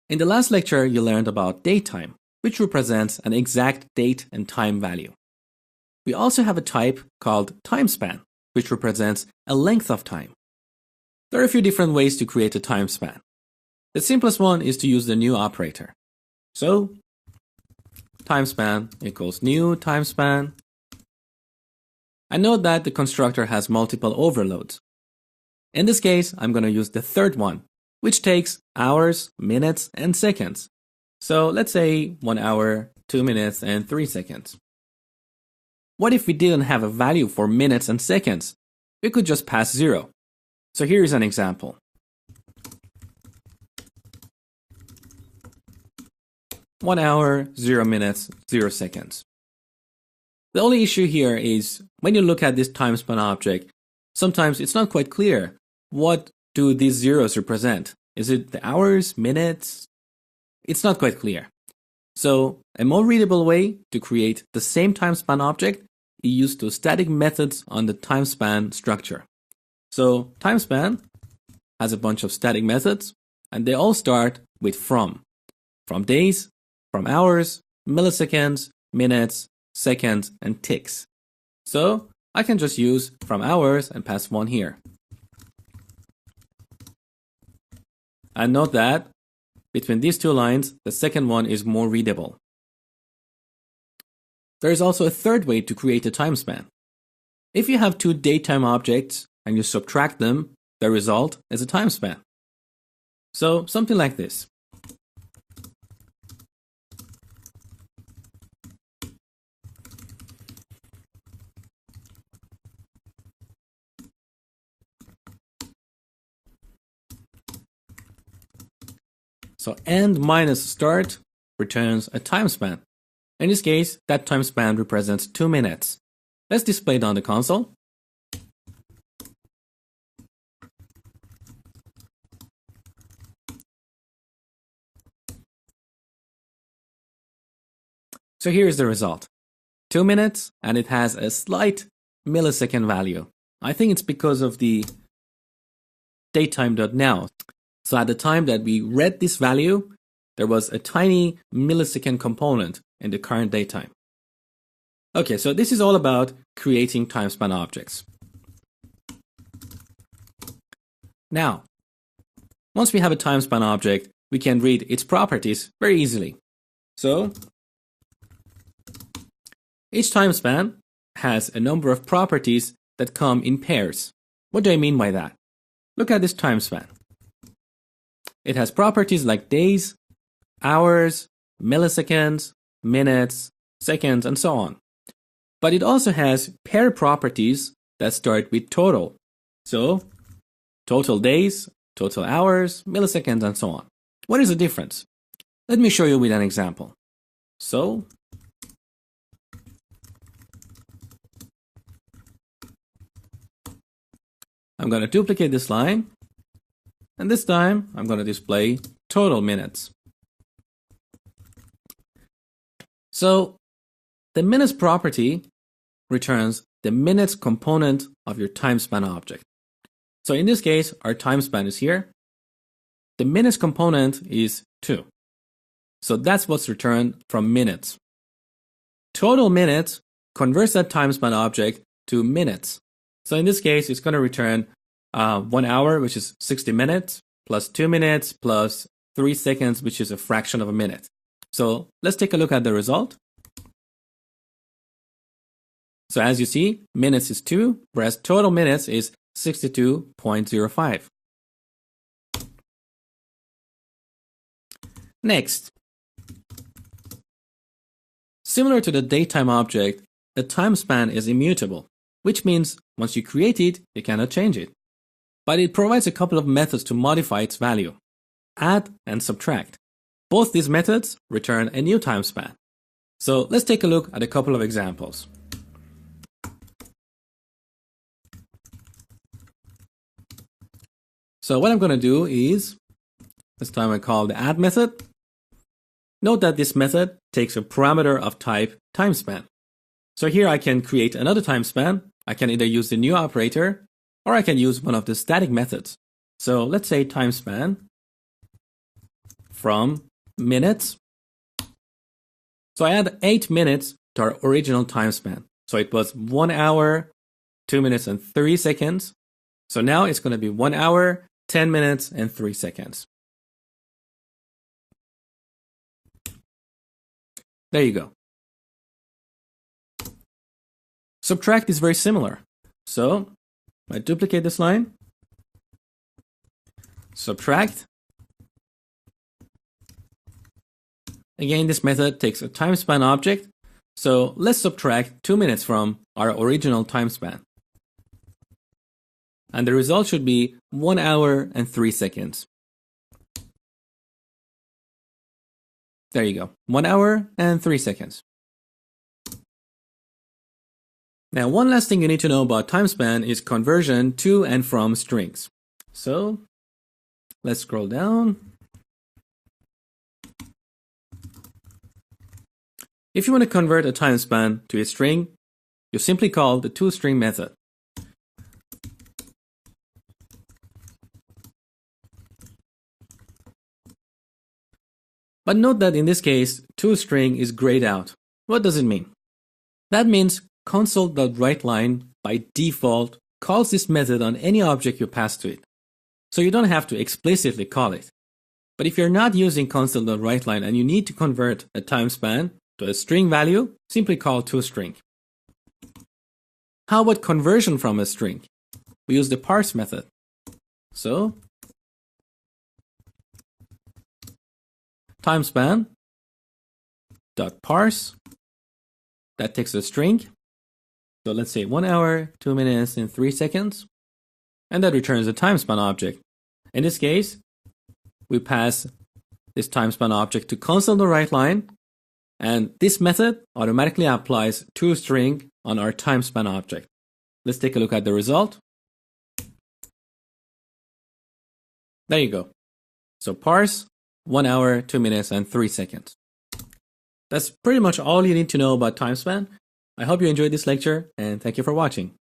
In the last lecture, you learned about datetime, which represents an exact date and time value. We also have a type called TimeSpan, which represents a length of time. There are a few different ways to create a TimeSpan. The simplest one is to use the new operator. So, TimeSpan equals new TimeSpan. And note that the constructor has multiple overloads. In this case, I'm going to use the third one, which takes hours, minutes, and seconds. So let's say 1 hour, 2 minutes, and 3 seconds. What if we didn't have a value for minutes and seconds? We could just pass 0. So here is an example. 1 hour, 0 minutes, 0 seconds. The only issue here is when you look at this TimeSpan object, sometimes it's not quite clear. What do these zeros represent? Is it the hours, minutes? It's not quite clear. So a more readable way to create the same TimeSpan object is use two static methods on the TimeSpan structure. So TimeSpan has a bunch of static methods, and they all start with from days, from hours, milliseconds, minutes, seconds, and ticks. So I can just use from hours and pass 1 here. And note that between these two lines, the second one is more readable. There is also a third way to create a TimeSpan. If you have two datetime objects and you subtract them, the result is a TimeSpan. So something like this. So end minus start returns a TimeSpan. In this case, that TimeSpan represents 2 minutes. Let's display it on the console. So here is the result. 2 minutes, and it has a slight millisecond value. I think it's because of the datetime.now. So at the time that we read this value, there was a tiny millisecond component in the current datetime. Okay, so this is all about creating TimeSpan objects. Now, once we have a TimeSpan object, we can read its properties very easily. So, each TimeSpan has a number of properties that come in pairs. What do I mean by that? Look at this TimeSpan. It has properties like days, hours, milliseconds, minutes, seconds, and so on. But it also has pair properties that start with total. So, total days, total hours, milliseconds, and so on. What is the difference? Let me show you with an example. So, I'm going to duplicate this line. And this time, I'm going to display total minutes. So, the minutes property returns the minutes component of your TimeSpan object. So in this case, our TimeSpan is here. The minutes component is 2. So that's what's returned from minutes. Total minutes converts that TimeSpan object to minutes. So in this case, it's going to return 1 hour, which is 60 minutes, plus 2 minutes, plus 3 seconds, which is a fraction of a minute. So let's take a look at the result. So as you see, minutes is 2, whereas total minutes is 62.05. Next, similar to the datetime object, the TimeSpan is immutable, which means once you create it, you cannot change it. But it provides a couple of methods to modify its value: add and subtract. Both these methods return a new TimeSpan. So let's take a look at a couple of examples. So what I'm going to do is, this time I call the add method. Note that this method takes a parameter of type TimeSpan. So here I can create another TimeSpan. I can either use the new operator, or I can use one of the static methods. So let's say TimeSpan from minutes. So I add 8 minutes to our original time span. So it was 1 hour, 2 minutes and 3 seconds. So now it's going to be 1 hour, 10 minutes and 3 seconds. There you go. Subtract is very similar. So I duplicate this line. Subtract. Again, this method takes a time span object. So let's subtract 2 minutes from our original time span. And the result should be 1 hour and 3 seconds. There you go. 1 hour and 3 seconds. Now, one last thing you need to know about time span is conversion to and from strings. So let's scroll down. If you want to convert a time span to a string, you simply call the toString method. But note that in this case, toString is grayed out. What does it mean? That means console.writeLine by default calls this method on any object you pass to it. So you don't have to explicitly call it. But if you're not using console.writeLine and you need to convert a time span to a string value, simply call toString. How about conversion from a string? We use the parse method. So timespan dot parse, that takes a string. So let's say 1 hour, 2 minutes and 3 seconds, and that returns a timespan object. In this case, we pass this timespan object to console.writeLine, and this method automatically applies toString on our timespan object. Let's take a look at the result. There you go. So parse 1 hour, 2 minutes and 3 seconds. That's pretty much all you need to know about timespan. I hope you enjoyed this lecture and thank you for watching.